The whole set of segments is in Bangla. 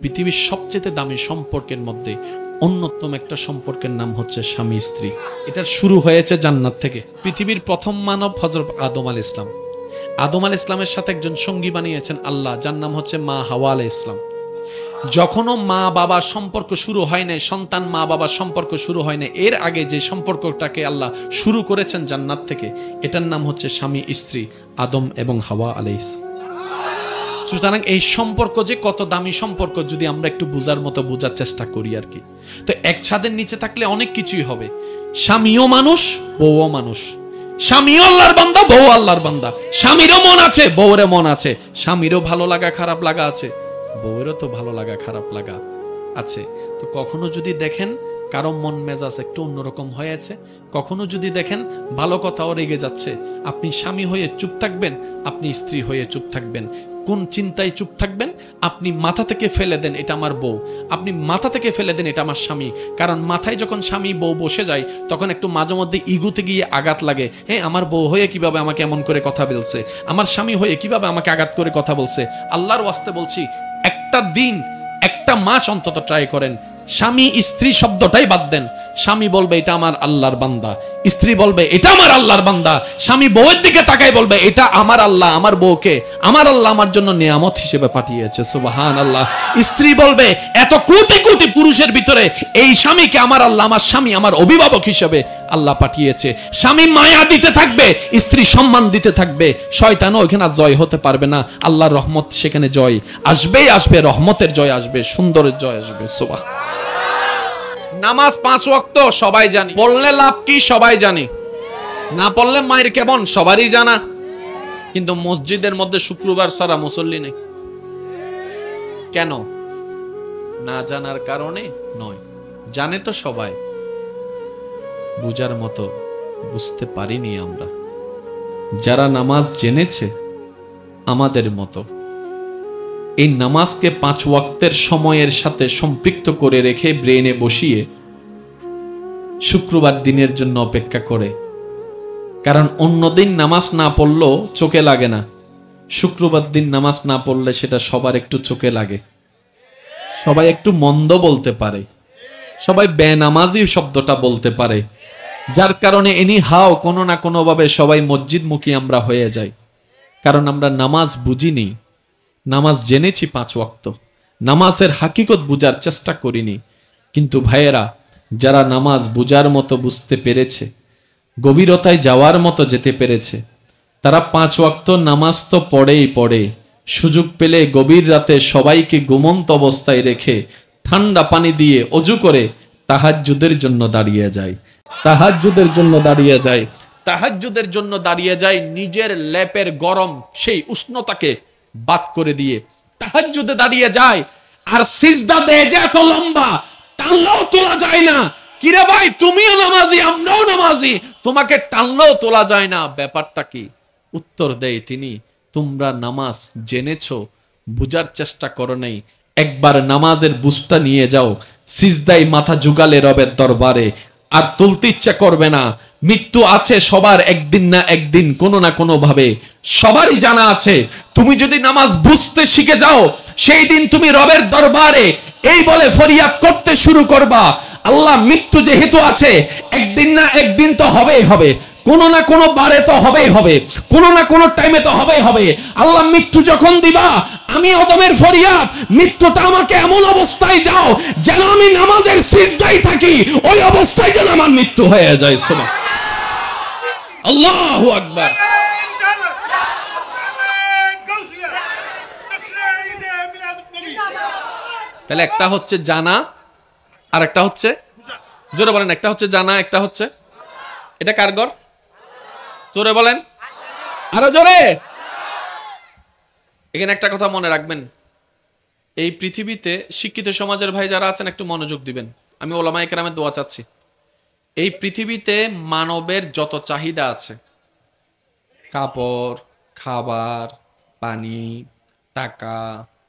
পৃথিবীর সবচেয়ে দামি সম্পর্কের মধ্যে অন্যতম একটা সম্পর্কের নাম হচ্ছে স্বামী স্ত্রী। এটার শুরু হয়েছে জান্নাত থেকে। পৃথিবীর প্রথম মানব হযরত আদম আলাইহিস ইসলাম। আদম আলাইহিস ইসলামের সাথে একজন সঙ্গী বানিয়েছেন আল্লাহ, যার নাম হচ্ছে মা হাওয়া আলাইহিস ইসলাম। যখনও মা বাবার সম্পর্ক শুরু হয় নাই, সন্তান মা বাবার সম্পর্ক শুরু হয় নাই, এর আগে যে সম্পর্কটাকে আল্লাহ শুরু করেছেন জান্নাত থেকে, এটার নাম হচ্ছে স্বামী স্ত্রী, আদম এবং হাওয়া আলাইহিস। সুতরাং এই সম্পর্ক যে কত দামি সম্পর্ক যদি আমরা একটু বোঝার মতো বোঝার চেষ্টা করি আর কি। তো এক ছাদের নিচে থাকলে অনেক কিছুই হবে। স্বামীও মানুষ, বউও মানুষ। স্বামীও আল্লাহর বান্দা, বউ আল্লাহর বান্দা। স্বামীরও মন আছে, বউরের মন আছে। স্বামীরও ভালো লাগা খারাপ লাগা আছে, বউয়েরও তো ভালো লাগা খারাপ লাগা আছে। তো কখনো যদি দেখেন কারো মন মেজাজ একটু অন্যরকম হয়েছে, কখনো যদি দেখেন ভালো কথাও রেগে যাচ্ছে, আপনি স্বামী হয়ে চুপ থাকবেন, আপনি স্ত্রী হয়ে চুপ থাকবেন। কোন চিন্তায় চুপ থাকবেন? আপনি মাথা থেকে ফেলে দেন এটা আমার বউ, আপনি মাথা থেকে ফেলে দেন এটা আমার স্বামী। কারণ মাথায় যখন স্বামী বউ বসে যায় তখন একটু মাঝে মধ্যে ইগুতে গিয়ে আঘাত লাগে। হ্যাঁ, আমার বউ হয়ে কিভাবে আমাকে এমন করে কথা বলছে, আমার স্বামী হয়ে কিভাবে আমাকে আঘাত করে কথা বলছে। আল্লাহর ওয়াস্তে বলছি, একটা দিন একটা মাস অন্তত ট্রাই করেন, স্বামী স্ত্রী শব্দটাই বাদ দেন। স্বামী বলবে এটা আমার আল্লাহর বান্দা, স্ত্রী বলবে এটা আমার আল্লাহর বান্দা। স্বামী বউয়ের দিকে তাকাই বলবে এটা আমার আল্লাহ, আমার বউকে আমার আল্লাহ আমার জন্য নিয়ামত হিসেবে পাঠিয়েছে, সুবহানাল্লাহ। স্ত্রী বলবে এত কোটি কোটি পুরুষের ভিতরে এই স্বামীকে আমার আল্লাহ, আমার স্বামী আমার অভিভাবক হিসেবে আল্লাহ পাঠিয়েছে। স্বামী মায়া দিতে থাকবে, স্ত্রী সম্মান দিতে থাকবে। শয়তানও ওখানে জয় হতে পারবে না। আল্লাহর রহমত সেখানে জয় আসবেই আসবে, রহমতের জয় আসবে, সুন্দরের জয় আসবে। সুবহানাল্লাহ। নামাজ 5 ওয়াক্ত সবাই জানি, পড়লে লাভ কি সবাই জানি, না পড়লে মায়ের কেমন সবারই জানা। কিন্তু মসজিদের মধ্যে শুক্রবার ছাড়া মুসল্লি নেই। কেন? না জানার কারণে নয়, জানে তো সবাই, বুঝার মতো বুঝতে পারিনি আমরা। যারা নামাজ জেনেছে আমাদের মতো এই নামাজকে 5 ওয়াক্তের সময়ের সাথে সম্পৃক্ত করে রেখে ব্রেনে বসিয়ে শুক্রবার দিনের জন্য অপেক্ষা করে। কারণ অন্যদিন নামাজ না পড়লেও চোখে লাগে না, শুক্রবার দিন নামাজ না পড়লে সেটা সবার একটু চোখে লাগে। সবাই একটু মন্দ বলতে পারে, সবাই বেনামাজি শব্দটা বলতে পারে, যার কারণে এনি হাও কোনো না কোনো ভাবে সবাই মসজিদমুখী আমরা হয়ে যাই। কারণ আমরা নামাজ বুঝিনি, নামাজ জেনেছি 5 ওয়াক্ত, নামাজের হাকিকত বুঝার চেষ্টা করিনি। কিন্তু ভাইয়েরা, যারা নামাজ বুঝার মতো বুঝতে পেরেছে, গভীরতায় যাওয়ার মতো যেতে পেরেছে, তারা 5 ওয়াক্ত নামাজ তো পড়েই পড়ে, সুযোগ পেলে গভীর রাতে সবাইকে ঘুমন্ত অবস্থায় রেখে ঠান্ডা পানি দিয়ে অজু করে তাহাজ্জুদের জন্য দাঁড়িয়ে যায়, তাহাজ্জুদের জন্য দাঁড়িয়ে যায়, তাহাজ্জুদের জন্য দাঁড়িয়ে যায়। নিজের লেপের গরম সেই উষ্ণতাকে বাদ করে দিয়ে তাহাজ্জুদে দাঁড়িয়ে যায়। আর সিজদা দেয় যে এত লম্বা, টানলেও তোলা যায় না। কিরে ভাই, তুমিও নামাজি আমরাও নামাজি, তোমাকে টানলেও তোলা যায় না, ব্যাপারটা কি? উত্তর দেয় তিনি, তোমরা নামাজ জেনেছো, বুঝার চেষ্টা করো নাই। একবার নামাজের বুঝটা নিয়ে যাও, সিজদায় মাথা ঝুকালে রবের দরবারে আর তুলতে ইচ্ছা করবে না। মৃত্যু আছে সবার, একদিন না একদিন কোনো না কোনো ভাবে সবারই জানা আছে। তুমি যদি নামাজ বুঝতে শিখে যাও, সেই দিন তুমি রবের দরবারে এই বলে ফরিয়াদ করতে শুরু করবা, আল্লাহ মৃত্যু যেহেতু আছে একদিন না একদিন তো হবেই হবে, কোনো না কোনো বারে তো হবেই হবে, কোনো না কোনো টাইমে তো হবেই হবে। আল্লাহ মৃত্যু যখন দিবা, আমি আদমের ফরিয়াদ, মৃত্যুটা আমাকে এমন অবস্থায় দাও যেন আমি নামাজের সিজদায় থাকি, ওই অবস্থায় যেন আমার মৃত্যু হয়ে যায়। সুবহানাল্লাহ, আল্লাহু আকবার। তাহলে একটা হচ্ছে জানা আর একটা হচ্ছে, জোরে বলেন, একটা হচ্ছে জানা, একটা হচ্ছে, এটা কার ঘর? জোরে বলেন, আরো জোরে। এখানে একটা কথা মনে রাখবেন, এই পৃথিবীতে শিক্ষিত সমাজের ভাই যারা আছেন একটু মনোযোগ দিবেন, আমি ওলামায়ে কেরামের দোয়া চাচ্ছি। এই পৃথিবীতে মানবের যত চাহিদা আছে, কাপড়, খাবার, পানি, টাকা,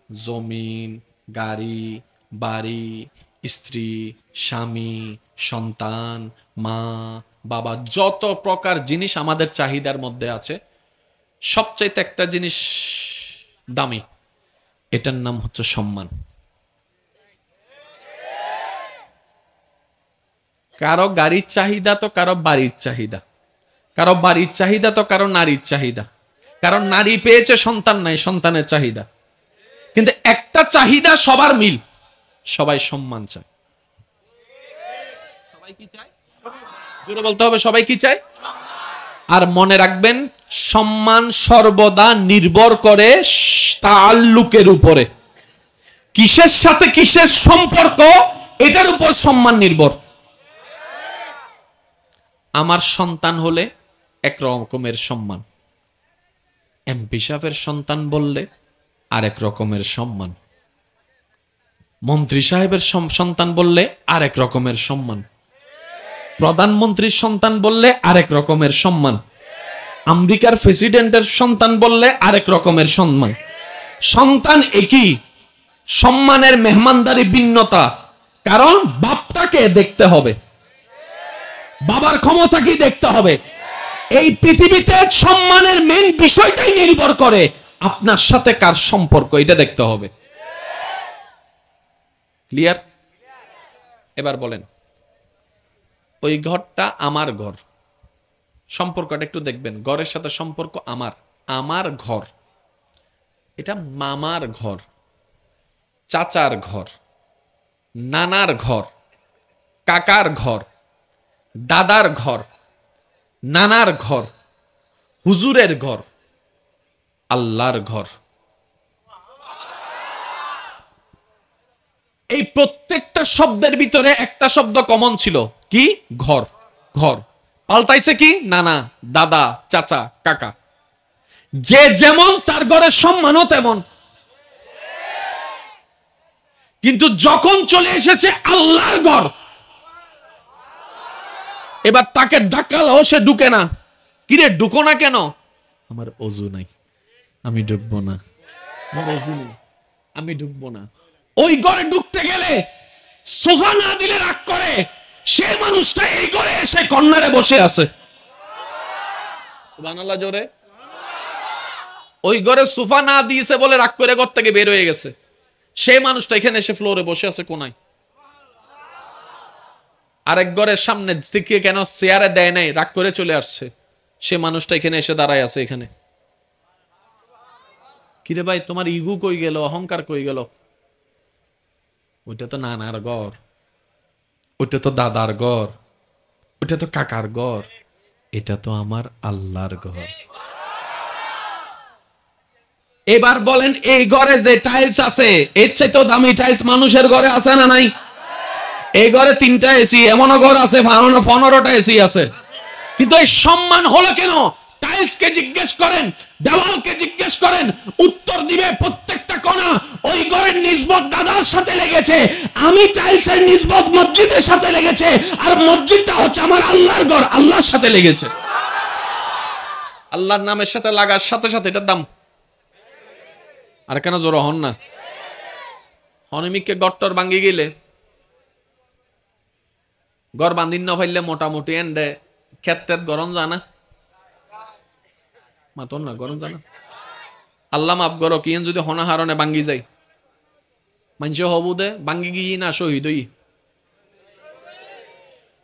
জমিন, গাড়ি, বাড়ি, স্ত্রী, স্বামী, সন্তান, মা, বাবা, যত প্রকার জিনিস আমাদের চাহিদার মধ্যে আছে, সবচাইতে একটা জিনিস দামি, এটার নাম হচ্ছে সম্মান। কারো গাড়ির চাহিদা তো কারো বাড়ির চাহিদা, কারো বাড়ির চাহিদা তো কারো নারীর চাহিদা, কারণ নারী পেয়েছে সন্তান নাই, সন্তানের চাহিদা। কিন্তু একটা চাহিদা সবার মিল, সবাই সম্মান চায়। সবাই কি চায়? জোরে বলতে হবে, সবাই কি চায়? আর মনে রাখবেন, সম্মান সর্বদা নির্ভর করে তাআল্লুকের উপরে। কিসের সাথে কিসের সম্পর্ক, এটার উপর সম্মান নির্ভর। আমার সন্তান হলে এক রকমের সম্মান, এমপি সাহেবের সন্তান বললে আরেক রকমের সম্মান, মন্ত্রী সাহেবের সন্তান বললে আরেক রকমের সম্মান, প্রধানমন্ত্রীর সন্তান বললে আরেক রকমের সম্মান, আমেরিকার প্রেসিডেন্টের সন্তান বললে আরেক রকমের সম্মান। সন্তান একই, সম্মানের মেহমানদারি ভিন্নতা। কারণ বাপটাকে দেখতে হবে, বাবার ক্ষমতা কি দেখতে হবে। এই পৃথিবীতে সম্মানের মেইন বিষয়টাই নির্ভর করে আপনার সাথে কার সম্পর্ক, এটা দেখতে হবে। ক্লিয়ার? এবার বলেন, ওই ঘরটা আমার ঘর, সম্পর্কটা একটু দেখবেন। ঘরের সাথে সম্পর্ক আমার, আমার ঘর, এটা মামার ঘর, চাচার ঘর, নানার ঘর, কাকার ঘর, দাদার ঘর, নানার ঘর, হুজুরের ঘর, আল্লাহর ঘর। এই প্রত্যেকটা শব্দের ভিতরে একটা শব্দ কমন ছিল, কি? ঘর। ঘর পাল্টাইছে কি? নানা, দাদা, চাচা, কাকা। যে যেমন তার ঘরের সম্মানও তেমন। কিন্তু যখন চলে এসেছে আল্লাহর ঘর, এবার তাকে ডাকালো, সে ঢুকে না। কিরে ঢুকো না কেন? আমার অজু নাই, আমি ঢুকবো না। আমি ঢুকবো না। ওই ঘরে ঢুকতে গেলে সোফা না দিলে রাগ করে, সে মানুষটা এই ঘরে এসে কর্নারে বসে আছে। সুবহানাল্লাহ জোরে। ওই ঘরে সোফা না দিয়েছে বলে রাগ করে ঘর থেকে বের হয়ে গেছে, সে মানুষটা এখানে এসে ফ্লোরে বসে আছে কোনায়। আরেক ঘরের সামনে থেকে কেন চেয়ারে দেয় নাই, রাগ করে চলে আসছে, সে মানুষটা এখানে এসে দাঁড়ায় আছে এখানে। কিরে ভাই, তোমার ইগু কই গেল, অহংকার কই গেল? ওইটা তো নানার ঘর, ওইটা তো দাদার ঘর, ওইটা তো কাকার ঘর, এটা তো আমার আল্লাহর ঘর। এবার বলেন, এই ঘরে যে টাইলস আছে, এর চাইতে দামি টাইলস মানুষের ঘরে আছে না নাই? এই ঘরে 3টা এসি, এমনও ঘর আছে 15টা এসি আছে। কিন্তু এই সম্মান হলো কেন? টাইলসকে জিজ্ঞেস করেন, দেওয়ালকে জিজ্ঞেস করেন, উত্তর দিবে প্রত্যেকটা কোণা ওই ঘরের নিসবত দাদার সাথে লেগেছে, আমি টাইলসের নিসবত মসজিদের সাথে লেগেছে, আর মসজিদটা হচ্ছে আমার আল্লাহর ঘর, আল্লাহর সাথে লেগেছে। আল্লাহর নামের সাথে লাগার সাথে সাথে এটার দাম। আর কেন জোর হন না? হনমিককে গট্টর ভাঙ্গি গেলে, ঘর বান্ধিন না ফাইলে মোটামুটি এন্ডে ক্ষেত্রে গরম জানা মাতন না, গরম জানা। আল্লাহ মাফ করো, কি যদি হনা হারণে ভাঙ্গি যায়, মানুষ হবু দে ভাঙ্গি গিয়ে না শহীদ হই।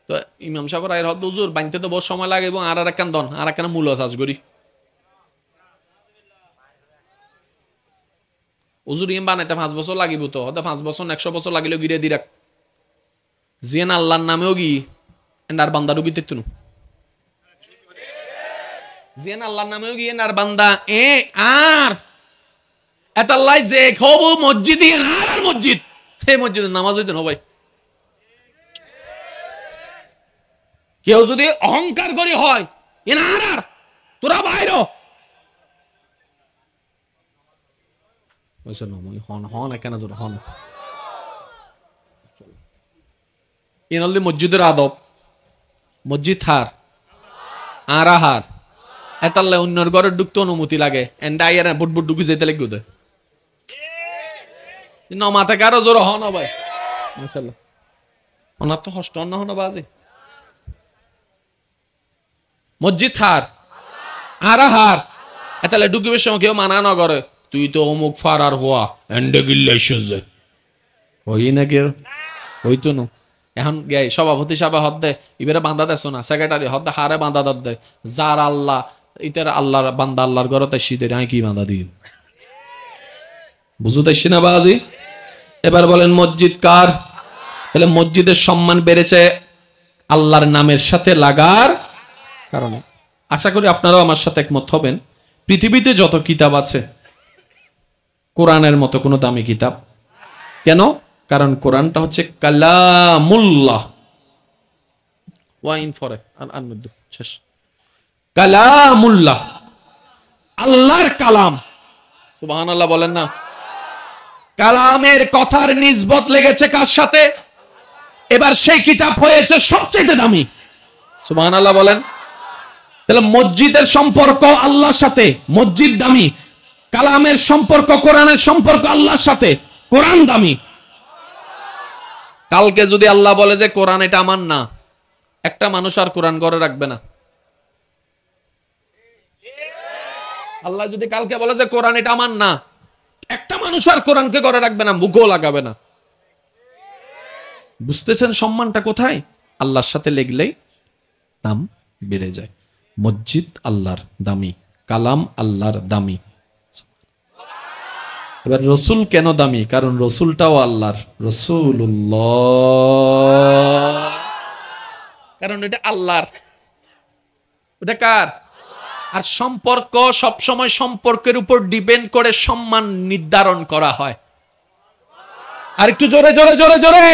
তো ইমাম সাহেব রায়ের হদ হুজুর বানতে তো বহু সময় লাগে, এবং আর একখান দন, আর একখান মূল চাষ করি হুজুর ইম বানাইতে 5 বছর লাগিব, তো হয়তো 5 বছর 100 বছর লাগিলেও গিরে দিরাক জিয়ান আল্লাহর নামেও গি এন্ডার বান্দা ডুবি তেতুন, জিয়ান আল্লাহর নামেও গিয়ে আর বান্দা এ আর এতাল্লাই যে খব মসজিদ আর মসজিদ, এই মসজিদের নামাজ হইতে না ভাই। কেউ যদি অহংকার করি হয়, আর তোরা বাইর মসজিদের আদব, মসজিদ হার আর হার এতাল্লাই অন্যর ঘরে ঢুকতে অনুমতি লাগে, এন্ডাইয়ার বুট বুট ঢুকি যেতে লাগবে মাথা কারো জোর হন ভাই। মাশাআল্লাহ, ওনার তো হষ্ট না হন বাজে। মসজিদ হার আর হার এতালে ঢুকিবে সময় কেউ মানা না করে, তুই তো অমুক ফারার হওয়া এন্ডে গিল্লাই সজে ওই না কেউ হইতো না, এখন গে সভাপতি সাহেব হদ দে ইবারে বান্ধা দেছো না, সেক্রেটারি হদ দে হারে বান্ধা দে, যার আল্লাহ ইতার আল্লাহর বান্দা আল্লাহর ঘরতে শীতের আমি কি বান্ধা দিই, বুঝতে পারছি না বাজি? এবার বলেন মসজিদ কার? তাহলে মসজিদের সম্মান বেড়েছে আল্লাহর নামের সাথে লাগার কারণে। আশা করি আপনারাও আমার সাথে একমত হবেন। পৃথিবীতে যত কিতাব আছে কোরআনের মতো কোনো দামি কিতাব কেন? কারণ কোরআনটা হচ্ছে কালামুল্লাহ। ওয়াইন ফরে শেষ, কালামুল্লাহ, আল্লাহর কালাম। সুবহানাল্লাহ বলেন না? কালামের কথার নিসবত লেগেছে কার সাথে? এবার সেই কিতাব হয়েছে সবচেয়ে দামি। সুবহানাল্লাহ বলেন। তাহলে মসজিদের সম্পর্ক আল্লাহর সাথে, মসজিদ দামি। কালামের সম্পর্ক, কোরআনের সম্পর্ক আল্লাহর সাথে, কোরআন দামি। কালকে যদি আল্লাহ বলে যে কোরআন এটা আমার না, একটা মানুষ আর কোরআন ঘরে রাখবে না। আল্লাহ যদি কালকে বলে যে কোরআন এটা আমার না, একটা মানুষ আর কোরআনকে ঘরে রাখবে না, মুখও লাগাবে না। বুঝতেছেন সম্মানটা কোথায়? আল্লাহর সাথে লেগলেই দাম বেড়ে যায়। মসজিদ আল্লাহর দামি, কালাম আল্লাহর দামি। এবার রসুল কেন দামি? কারণ রসুলটাও আল্লাহর, রসুল্লাহ, কারণ এটা আল্লাহর, ওটা কার? আর সম্পর্ক সবসময় সম্পর্কের উপর ডিপেন্ড করে সম্মান নির্ধারণ করা হয়। আর একটু জোরে জোরে জোরে জোরে,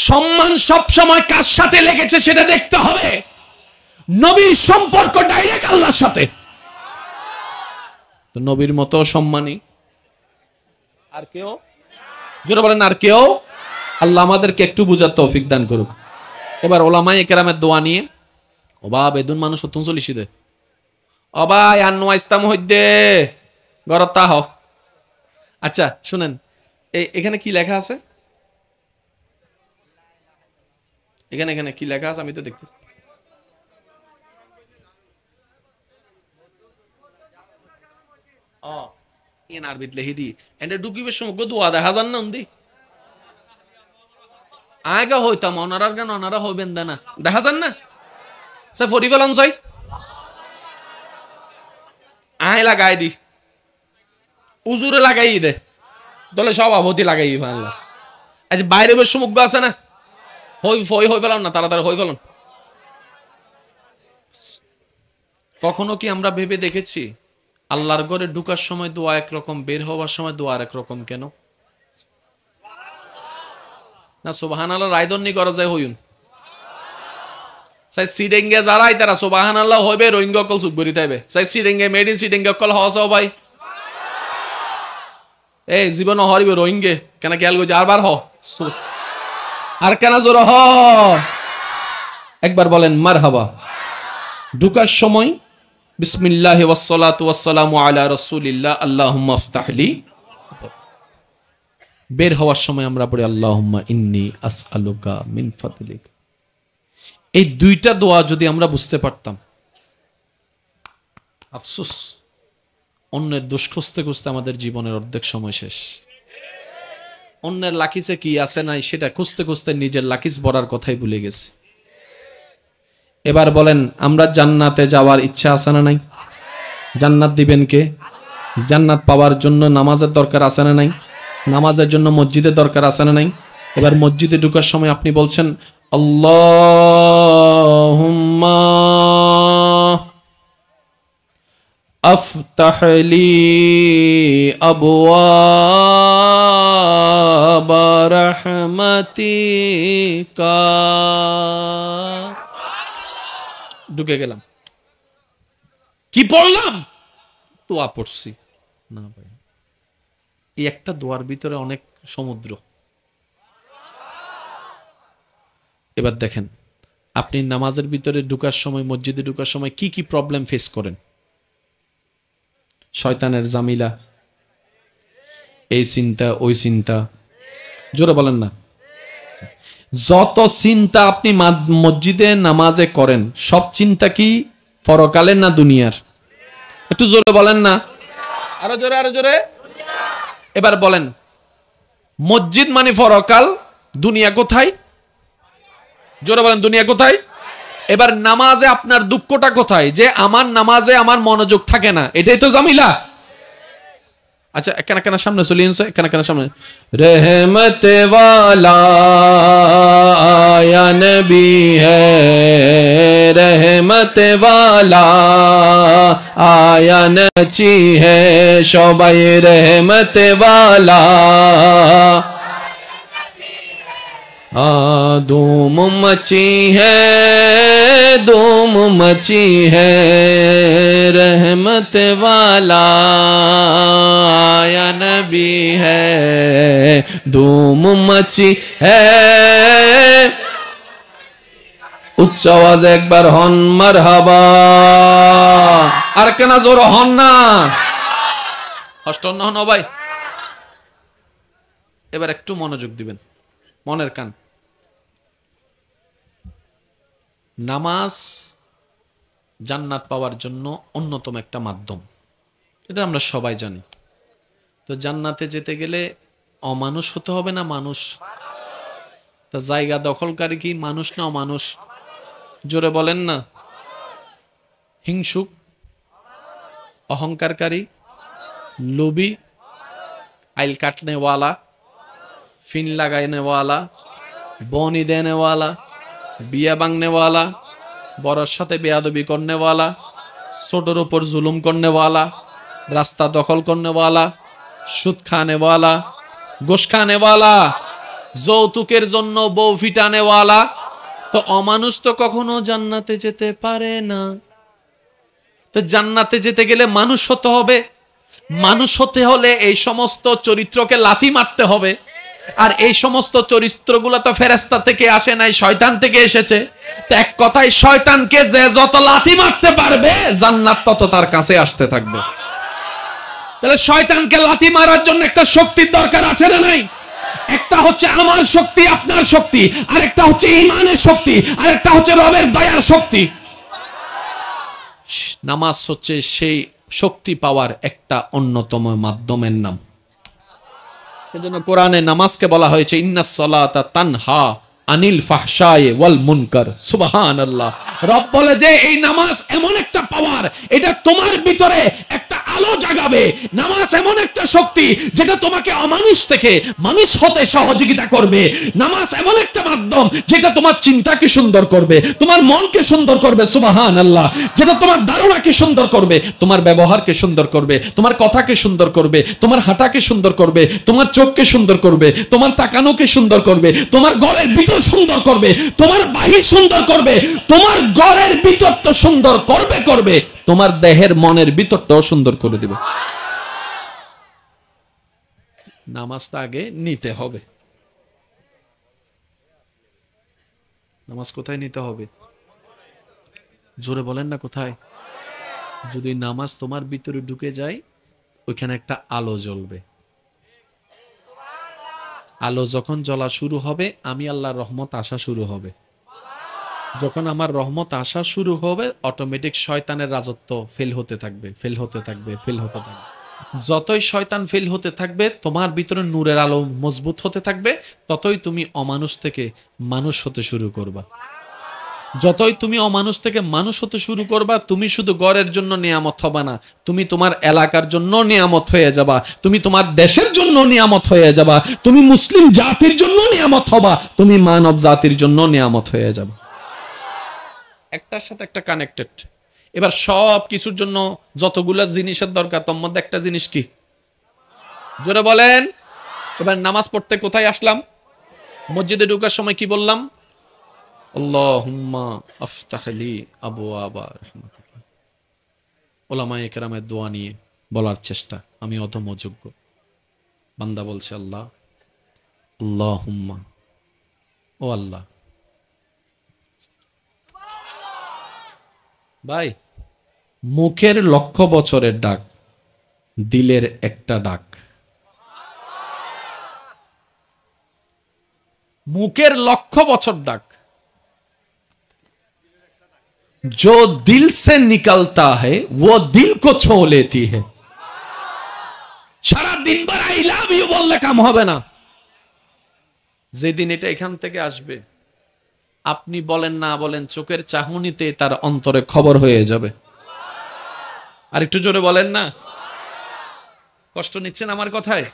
সম্মান সবসময় কার সাথে লেগেছে সেটা দেখতে হবে। নবীর সম্পর্ক ডাইরেক্ট আল্লাহর সাথে, তো নবীর মতো সম্মানী আর কেউ? জোরে বলেন আর কেউ? আল্লাহ আমাদেরকে একটু বুঝার তৌফিক দান করুক। এবার ওলামায়ে কেরামের দোয়া নিয়ে, ওবা বেদুন মানুষ 47 দে, অবা আন্ন ইসলাম হইদে গরত তাহ। আচ্ছা শুনেন, এখানে কি লেখা আছে? এখানে এখানে কি লেখা আছে আমি তো দেখতে, আরবিত লিখি দি এন্ড ডুকিবের সময় দোয়া দেখা যান না উন্দি আগে হইতাম, ওনারার গান ওনারা হইবেন না, দেখা যান না সে ফরি ফেলাম চাই আয় লাগাই দি, উজুরে লাগাই দে, দলে সভাপতি লাগাই আল্লাহ। আজ বাইরে বেশ মুখ আছে না, হই ফেলাম না, তাড়াতাড়ি হই ফেলাম। কখনো কি আমরা ভেবে দেখেছি আল্লাহর ঘরে ঢুকার সময় দোয়া একরকম, বের হওয়ার সময় দোয়া আরেক রকম কেন? না সুবহানাল্লাহ রায়দন্নি করা যায় হইন সাই সিডেঙ্গে যারাই তারা সুবহানাল্লাহ হইবে, রোহিঙ্গা কল সুবরি তাইবে সাই সিডেঙ্গে মেডিন সিডেঙ্গে কল হওয়া ভাই এই জীবন হরিবে রোহিঙ্গে কেন খেয়াল করছে আরবার হ আর কেন জোর হ একবার বলেন মারহাবা। ঢুকার সময় বিসমিল্লাহি ওয়াসসালাতু ওয়াসসালামু আলা রাসূলিল্লাহ আল্লাহুম্মা আফতাহলি। বের হওয়ার সময় আমরা পড়ি আল্লাহুম্মা ইন্নী আসআলুকা মিন ফাদলিক। এই দুইটা দোয়া যদি আমরা বুঝতে পারতাম, আফসোস অন্যের দোষ খুঁজতে খুঁজতে আমাদের জীবনের অর্ধেক সময় শেষ। অন্যের লাকিসে কি আছে নাই সেটা খুঁজতে খুঁজতে নিজের লাকিস ভরার কথাই ভুলে গেছি। এবার বলেন আমরা জান্নাতে যাওয়ার ইচ্ছা আছে না নাই? জান্নাত দিবেন কে? জান্নাত পাওয়ার জন্য নামাজের দরকার আছে না নাই? নামাজের জন্য মসজিদের দরকার আছে না নাই? এবার মসজিদে ঢোকার সময় আপনি বলছেন আল্লাহুম্মা আফতাহ লি আবওয়াবা রাহমাতিকা। ঢুকে গেলাম, কি পড়লাম? দোয়া পড়ছি না ভাই, এই একটা দোয়ার ভিতরে অনেক সমুদ্র। এবার দেখেন আপনি নামাজের ভিতরে ঢুকার সময়, মসজিদে ঢুকার সময় কি কি প্রবলেম ফেস করেন? শয়তানের জামিলা, এই চিন্তা ওই চিন্তা, জোরে বলেন না। যত চিন্তা আপনি মসজিদে নামাজে করেন সব চিন্তা কি পরকালের না দুনিয়ার? একটু জোরে বলেন না, আরো জোরে আরো জোরে। এবার বলেন মসজিদ মানে পরকাল, দুনিয়া কোথায়? জোরে বলেন দুনিয়া কোথায়? এবার নামাজে আপনার দুঃখটা কোথায়? যে আমার নামাজে আমার মনোযোগ থাকে না, এটাই তো জামিলা। अच्छा कहना कहना सामने चलिए इनसे कहना कहना सामने रहमत वाला आया नबी है रहमत वाला आया नची है शोबाई रहमत वाला धूम मची है धूम मची है रहमत वाला या नबी है धूम मची है उच्च आवाज एक बार हन मरहबा আর কেন জোর হন না কষ্ট না হন ভাই এবার একটু মনোযোগ দিবেন মনের কান নামাজ জান্নাত পাওয়ার জন্য অন্যতম একটা মাধ্যম এটা আমরা সবাই জানি তো জান্নাতে যেতে গেলে অমানুষ হতে হবে না মানুষ তা জায়গা দখলকারী কি মানুষ না অমানুষ জোরে বলেন না হিংসুক অহংকারী লোভী আইল কাটনে वाला फिन लगाने वाला बोनी देने वाला बिया बांगने वाला बड़ों साथे बेयादबी करने वाला छोटों ऊपर जुलुम करने वाला रास्ता दखल करने वाला सुद खाने वाला घुष खाने वाला যৌতুকের জন্য বউ ফিটানে वाला তো অমানুষ তো কখনো জান্নাতে যেতে পারে না তো জান্নাতে যেতে গেলে মানুষ হতে হবে মানুষ হতে হলে এই সমস্ত চরিত্রকে লাথি মারতে হবে আর এই সমস্ত চরিত্রগুলো তো ফেরেশতা থেকে আসে নাই শয়তান থেকে এসেছে তো এক কথায় শয়তানকে যে যত লাথি মারতে পারবে জান্নাত তত তার কাছে আসতে থাকবে তাহলে শয়তানকে লাথি মারার জন্য একটা শক্তির দরকার আছে না নাই একটা হচ্ছে আমার শক্তি আপনার শক্তি আর একটা হচ্ছে ঈমানের শক্তি আর একটা হচ্ছে রবের দয়ার শক্তি নামাজ হচ্ছে সেই শক্তি পাওয়ার একটা অন্যতম মাধ্যমের নাম সেজন্য কোরআনে নামাজকে বলা হয়েছে ইন্নাস সালাতা তানহা আনিল ফাহশায়ে ওয়াল মুনকার সুবহানাল্লাহ রব বলে যে এই নামাজ এমন একটা পাওয়ার এটা তোমার ভিতরে একটা আলো জাগাবে নামাজ এমন একটা শক্তি যেটা তোমাকে অমানুষ থেকে মানুষ হতে সহযোগিতা করবে নামাজ এমন একটা মাধ্যম যেটা তোমার চিন্তাকে সুন্দর করবে তোমার মনকে সুন্দর করবে সুবহানাল্লাহ যেটা তোমার ধারণাকে সুন্দর করবে তোমার ব্যবহারকে সুন্দর করবে তোমার কথাকে সুন্দর করবে তোমার হাঁটাকে সুন্দর করবে তোমার চোখকে সুন্দর করবে তোমার তাকানোকে সুন্দর করবে তোমার ঘরের ভিতর সুন্দর করবে তোমার বাহির সুন্দর করবে তোমার ঘরের ভিতর তো সুন্দর করবে তোমার দেহের মনের ভিতরটাও সুন্দর করে দিবে নামাজটা আগে নিতে হবে নামাজ কোথায় নিতে হবে জোরে বলেন না কোথায় যদি নামাজ তোমার ভিতরে ঢুকে যায় ওইখানে একটা আলো জ্বলবে আলো যখন জ্বলা শুরু হবে আমি আল্লাহর রহমত আসা শুরু হবে যখন আমার রহমত আসা শুরু হবে অটোমেটিক শয়তানের রাজত্ব ফেল হতে থাকবে যতই শয়তান ফেল হতে থাকবে তোমার ভিতরে নূরের আলো মজবুত হতে থাকবে ততই তুমি অমানুষ থেকে মানুষ হতে শুরু করবা যতই তুমি অমানুষ থেকে মানুষ হতে শুরু করবা তুমি শুধু ঘরের জন্য নিয়ামত হবা না তুমি তোমার এলাকার জন্য নিয়ামত হয়ে যাবা তুমি তোমার দেশের জন্য নিয়ামত হয়ে যাবা তুমি মুসলিম জাতির জন্য নিয়ামত হবা তুমি মানব জাতির জন্য নিয়ামত হয়ে যাবা একটার সাথে একটা কানেক্টেড এবার সব কিছুর জন্য যতগুলা জিনিসের দরকার তার মধ্যে একটা জিনিস কি জোরে বলেন এবার নামাজ পড়তে কোথায় আসলাম মসজিদে ঢোকার সময় কি বললাম আল্লাহুম্মা আফতাহ লি আবওয়াবা রাহমাতিকা উলামায়ে কেরামের দোয়া নিয়ে বলার চেষ্টা আমি অধম যোগ্য বান্দা বলছে আল্লাহ আল্লাহুম্মা ও আল্লাহ ভাই মুখের লক্ষ বছরের ডাক দিলের একটা ডাক মুখের লক্ষ বছর ডাক जो दिल से निकलता है वो दिल को छू लेती है সারা দিন ভর আই লাভ ইউ বললে কাম হবে না যেদিন এটা এখান থেকে আসবে আপনি বলেন না বলেন, চোখের চাহনিতে তার অন্তরে খবর হয়ে যাবে। আর একটু জোরে বলেন না। কষ্ট নিচ্ছেন আমার কথায়?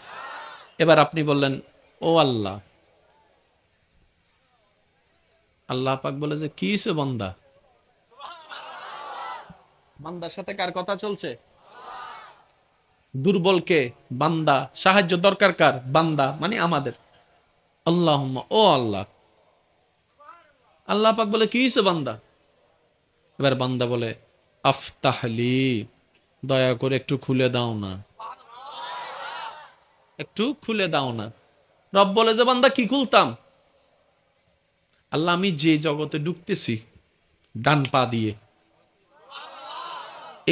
এবার আপনি বললেন, ও আল্লাহ। আল্লাহ পাক বলে যে, কি হইছে বান্দা? বান্দার সাথে কার কথা চলছে? দুর্বলকে বান্দা, সাহায্য দরকার কার? বান্দা, মানে আমাদের। আল্লাহুম্মা, ও আল্লাহ। আল্লাহ পাক বলে, কি হইছে বান্দা? এবার বান্দা বলে, আফতাহলি, দয়া করে একটু খুলে দাও না, একটু খুলে দাও না। রব বলে যে, বান্দা কি খুলতাম? আল্লাহ, আমি যে জগতে ঢুকতেছি ডান পা দিয়ে,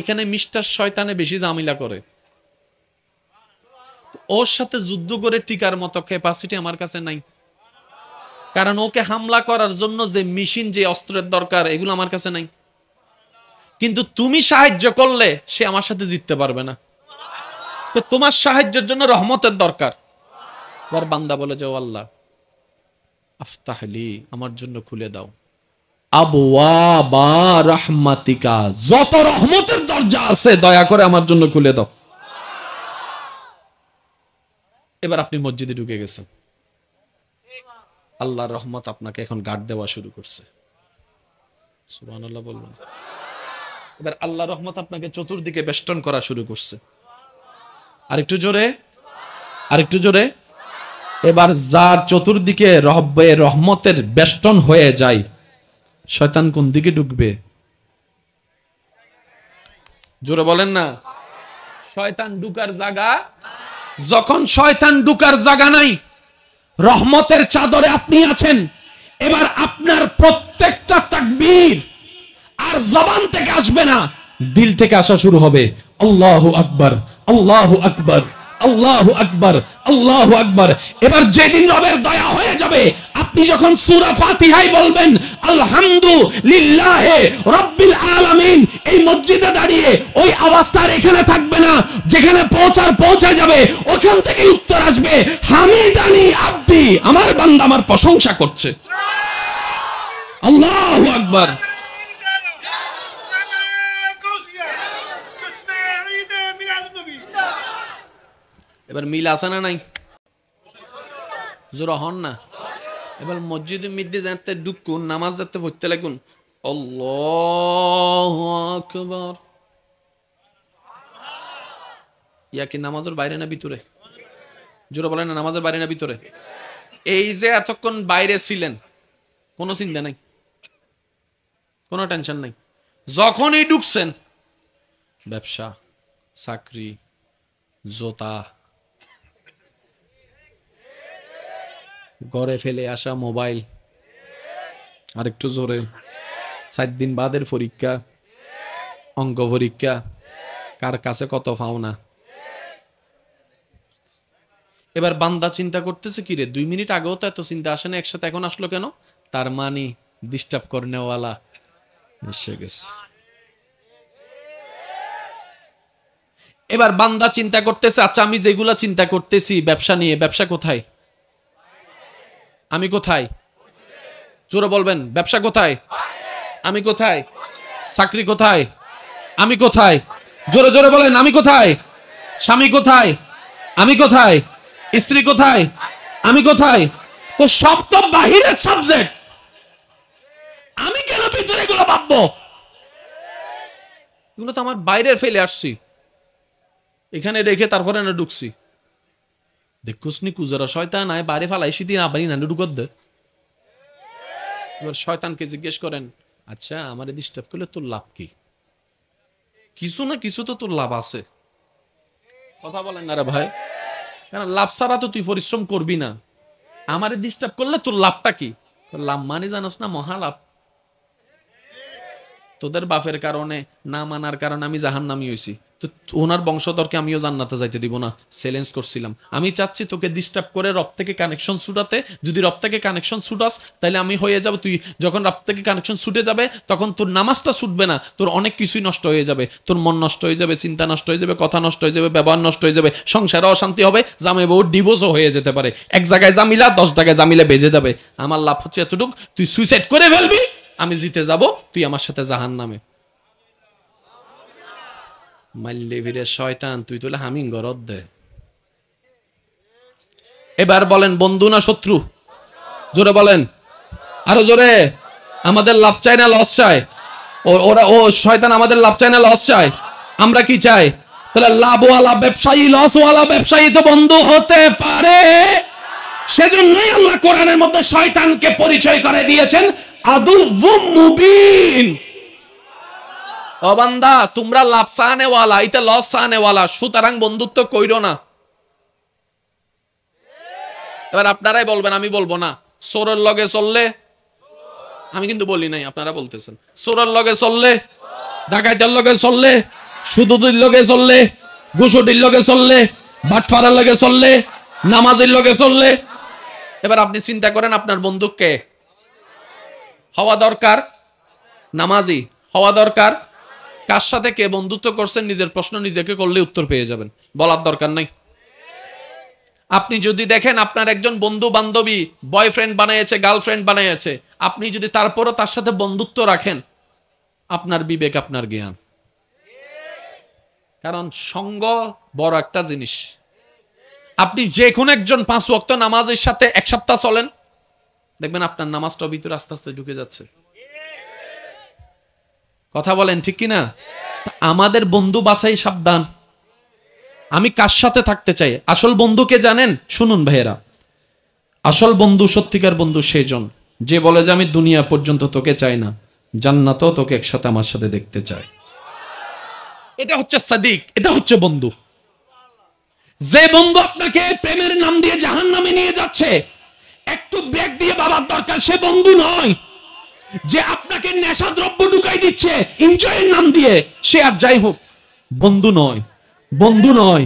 এখানে মিস্টার শয়তানে বেশি ঝামেলা করে। ওর সাথে যুদ্ধ করে টিকার মতো ক্যাপাসিটি আমার কাছে নাই। কারণ ওকে হামলা করার জন্য যে মেশিন, যে অস্ত্রের দরকার, এগুলো আমার কাছে নাই। কিন্তু তুমি সাহায্য করলে সে আমার সাথে জিততে পারবে না। তো তোমার সাহায্যের জন্য রহমতের দরকার। এবার বান্দা বলে যে, ও আল্লাহ, আফতাহলি, আমার জন্য খুলে দাও আবওয়াবা রাহমাতিকা, যত রহমতের দরজা আছে দয়া করে আমার জন্য খুলে দাও। এবার আপনি মসজিদে ঢুকে গেছেন, আল্লাহর রহমত আপনাকে এখন গার্ড দেওয়া শুরু করছে। সুবহানাল্লাহ বলবেন। এবার আল্লাহর রহমত আপনাকে চতুর্দিকে বেষ্টন করা শুরু করছে। আরেকটু জোরে, আরেকটু জোরে। এবার যার চতুর্দিকে রহমতের বেষ্টন হয়ে যায়, শয়তান কোন দিকে ঢুকবে? জোরে বলেন না। শয়তান ঢুকার জায়গা, যখন শয়তান ঢুকার জায়গা নাই, রহমতের চাদরে আপনি আছেন। এবার আপনার প্রত্যেকটা তাকবীর আর জবান থেকে আসবে না, দিল থেকে আসা শুরু হবে। আল্লাহু আকবার, আল্লাহু আকবার, আল্লাহু আকবার, আল্লাহু আকবার। এবার যেদিন রবের দয়া হয়ে যাবে, আপনি যখন সূরা ফাতিহায় বলবেন আলহামদুলিল্লাহি রাব্বিল আলামিন, এই মসজিদে দাঁড়িয়ে ওই আওয়াজটা আর এখানে থাকবে না, যেখানে পৌঁছে যাবে ওখান থেকে উত্তর আসবে, হামিদানি আব্দি, আমার বান্দা আমার প্রশংসা করছে। আল্লাহু আকবার। এবার মিল আছে না নাই? জোরা হন না। এবার মসজিদে মিদ্দে যাতে ঢুকুন, নামাজ যাতে পড়তে লাগুন, আল্লাহু আকবার। ইয়া কি নামাজের বাইরে না ভিতরে? জোরা বলেন না, নামাজের বাইরে না ভিতরে? এই যে এতক্ষণ বাইরে ছিলেন, কোনো চিন্তা নাই, কোনো টেনশন নাই। যখনই ঢুকছেন, ব্যবসা, চাকরি, জোতা, ঘরে ফেলে আসা মোবাইল, আরেকটু জোরে, 4 দিন বাদের পরীক্ষা, অঙ্ক পরীক্ষা, কার কাছে কত পাওনা। এবার বান্দা চিন্তা করতেছে, কি রে 2 মিনিট আগেও তো এত চিন্তা আসে না, একসাথে এখন আসলো কেন? তার মানে ডিস্টার্ব করনেওয়ালা এসে গেছে। এবার বান্দা চিন্তা করতেছে, আচ্ছা আমি যেগুলা চিন্তা করতেছি ব্যবসা নিয়ে, ব্যবসা কোথায়? আমি কোথায়? জোরে বলবেন, ব্যবসা কোথায়? আমি কোথায়? চাকরি কোথায়? আমি কোথায়? জোরে জোরে বলেন, আমি কোথায়? স্বামী কোথায়? আমি কোথায়? স্ত্রী কোথায়? আমি কোথায়? তো সব তো বাহিরের সাবজেক্ট, আমি কেন ভিতরে এগুলো ভাববো? এগুলো তো আমার বাইরে ফেলে আসছি, এখানে রেখে তারপরে না ঢুকছি। দেখুসনি কুজারা শয়তান আয় বাইরে ফালাইছি দিন আবারই না ঢুকত দে। এবার শয়তানকে জিজ্ঞেস করেন, আচ্ছা আমার ডিস্টার্ব করলে তোর লাভ কি? কিছু না কিছু তো তোর লাভ আছে, কথা বলেন না রে ভাই। কারণ লাভ ছাড়া তো তুই পরিশ্রম করবি না, আমারে ডিস্টার্ব করলে তোর লাভটা কি? লাভ মানে জানোস না, মহালাভ। তোদের বাপের কারণে, না মানার কারণে আমি জাহান্নামী হইছি, তো ওনার বংশধরকে আমিও জান্নাতে যাইতে দিব না, চ্যালেঞ্জ করছিলাম। আমি চাচ্ছি তোকে ডিস্টার্ব করে রব থেকে কানেকশন ছুটাতে, যদি রব থেকে কানেকশন ছুটাস তাহলে আমি হয়ে যাব, তুই যখন রব থেকে কানেকশন ছুটে যাবে তখন তোর নামাজটা ছুটবে না, তোর অনেক কিছুই নষ্ট হয়ে যাবে, তোর মন নষ্ট হয়ে যাবে, চিন্তা নষ্ট হয়ে যাবে, কথা নষ্ট হয়ে যাবে, ব্যবহার নষ্ট হয়ে যাবে, সংসারে অশান্তি হবে, জামাই বউ ডিভোর্সও হয়ে যেতে পারে, এক জায়গায় জামিলা 10 জায়গায় জামিলা বেজে যাবে। আমার লাভ হচ্ছে এতটুকু, তুই সুইসাইড করে ফেলবি, আমি জিতে যাব, তুই আমার সাথে জাহান্নামে। মাল্লে ভিড়ে শয়তান, তুই তোলে হামিং গরদ দে। এবার বলেন বন্ধু না শত্রু? জোরে বলেন, আরো জোরে। আমাদের লাভ চাই না লস চাই? ওরা ও শয়তান আমাদের লাভ চাই না লস চাই? আমরা কি চাই? তাহলে লাভওয়ালা ব্যবসায়ী লসওয়ালা ব্যবসায়ী তো বন্ধু হতে পারে। সেজন্যই আল্লাহ কোরআনের মধ্যে শয়তানকে পরিচয় করে দিয়েছেন আদুউম মুবিন। ও বান্দা, তোমরা লাভ চানেওয়ালা, এটা লস চানেওয়ালা, সুতরাং বন্ধুত্ব কইরো না। এবার আপনারাই বলবেন, আমি বলবো না। চোরের লগে চললে, আমি কিন্তু বলি নাই, আপনারা বলতেছেন। চোরের লগে চললে, ডাকাইতের লগে চললে, সুদুদির লগে চললে, ঘুষুটির লগে চললে, বাটফারের লগে চললে, নামাজের লগে চললে। এবার আপনি চিন্তা করেন আপনার বন্ধুকে হওয়া দরকার নামাজি, হওয়া দরকার। কার সাথে কে বন্ধুত্ব করছেন নিজের প্রশ্ন নিজেকে করলে উত্তর পেয়ে যাবেন, বলার দরকার নাই। আপনি যদি দেখেন আপনার একজন বন্ধু বান্ধবী বয়ফ্রেন্ড বানিয়েছে, গার্লফ্রেন্ড বানিয়েছে, আপনি যদি তারপরও তার সাথে বন্ধুত্ব রাখেন, আপনার বিবেক, আপনার জ্ঞান। কারণ সঙ্গ বড় একটা জিনিস। আপনি যে কোনো একজন 5 ওয়াক্ত নামাজের সাথে 1 সপ্তাহ চলেন, দেখবেন আপনার নামাজটা ভিতরে আস্তে আস্তে ঢুকে যাচ্ছে। কথা বলেন ঠিক কিনা? আমাদের বন্ধু বাছাই সাবধান। আমি কার সাথে থাকতে চাই? আসল বন্ধুকে জানেন? শুনুন ভাইয়েরা, আসল বন্ধু, সত্যিকার বন্ধু সেজন যে বলে যে আমি দুনিয়া পর্যন্ত তোকে চাই না, জান্নাতও তোকে একসাথে আমার সাথে দেখতে চাই। এটা হচ্ছে সাদিক, এটা হচ্ছে বন্ধু। যে বন্ধু আপনাকে প্রেমের নাম দিয়ে জাহান্নামে নিয়ে যাচ্ছে, একটু ব্রেক দিয়ে বাবার দরকার, সে বন্ধু নয়। যে আপনাকে নেশা দ্রব্য ঢুকাই দিচ্ছে এনজয়ের নাম দিয়ে, সে আর যাই হোক বন্ধু নয়, বন্ধু নয়,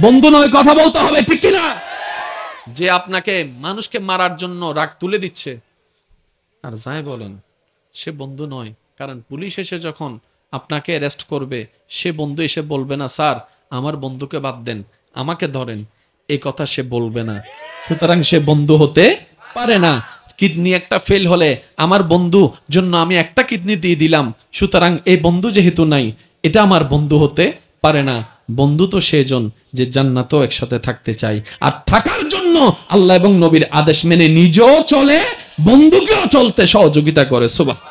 বন্ধু নয়। কথা বলতে হবে ঠিক কিনা? যে আপনাকে মানুষকে মারার জন্য রাগ তুলে দিচ্ছে, আর যাই বলেন, সে বন্ধু নয়। কারণ পুলিশ এসে যখন আপনাকে অ্যারেস্ট করবে, সে বন্ধু এসে বলবে না স্যার আমার বন্ধুকে বাদ দেন, আমাকে ধরেন, এই কথা সে বলবে না। সুতরাং সে বন্ধু হতে পারে না। কিডনি একটা ফেল হলে আমার বন্ধু জন্য আমি একটা কিডনি দিয়ে দিলাম, সুতরাং এই বন্ধু যেহেতু নাই, এটা আমার বন্ধু হতে পারে না। বন্ধু তো সেজন যে জান্নাতেও একসাথে থাকতে চাই, আর থাকার জন্য আল্লাহ এবং নবীর আদেশ মেনে নিজেও চলে, বন্ধুকেও চলতে সহযোগিতা করে। সুবহান।